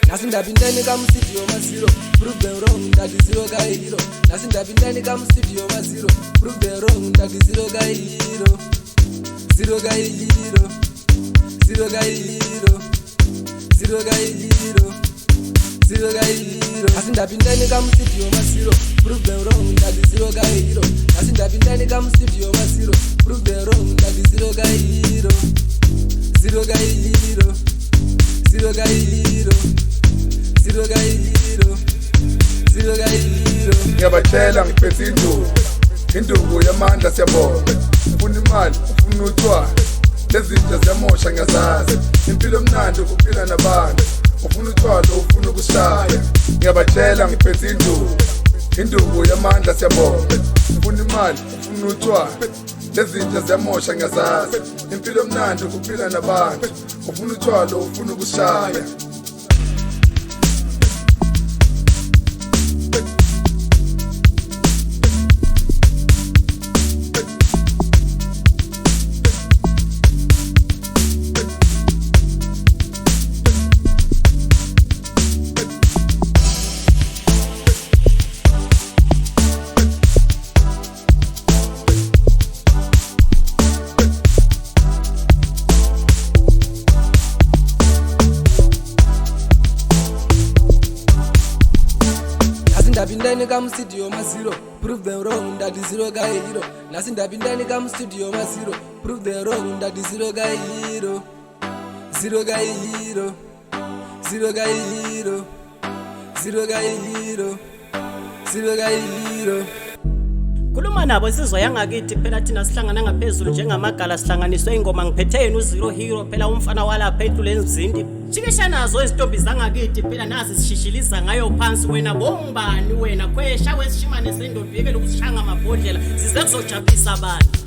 Nothing that been done come city over zero. Prove them wrong that the zero guy hero. Nothing that been done come city over zero. Prove them wrong that the zero guy hero. Zero guy hero. Zero guy hero. Zero guy hero. Zero guy hero. Nothing that been done come city over zero. Prove them wrong that the zero guy hero. Nothing that been done come city over zero. Prove them wrong that the zero guy hero. Zero guy hero. Zero guy hero. Zero guy hero. Zero guy hero. Ngiyabatshela ngiphethe induku yamandla siyabona. Ufuna imali, ufuna utshwala. Lezi zinto ziyamosha ngiyazazi. Impilo emnandi ukuphila nabantu. Ufuna utshwala, ufuna ukushaya. Ngiyabatshela ngiphethe induku yamandla siyabona. Ufuna imali, ufuna utshwala. Lezi zinto ziyamosha ngiyazazi. Impilo emnandi ukuphila nabantu. Ufuna utshwala, ufuna ukushaya. Nothing that been done come studio my zero. Prove them wrong that the zero guy hero. Nothing that been done come studio my zero. Prove them wrong that the zero guy hero. Zero guy hero. Zero guy hero. Zero guy hero. Zero guy hero. Kuluma nabo insizwa yangakithi phela thina sihlangana ngaphezulu njengamagala sihlanganiswe ingoma ngiphethe yena uzero hero phela umfana walapha edlule emzindi jikisha nazo izintombi zangakithi phela nazi sishishiliza ngayo phansi wena bombani wena kwesha wesishimane sendoda yeke lokusishanga amabhodlela size kuzojabulisa abantu.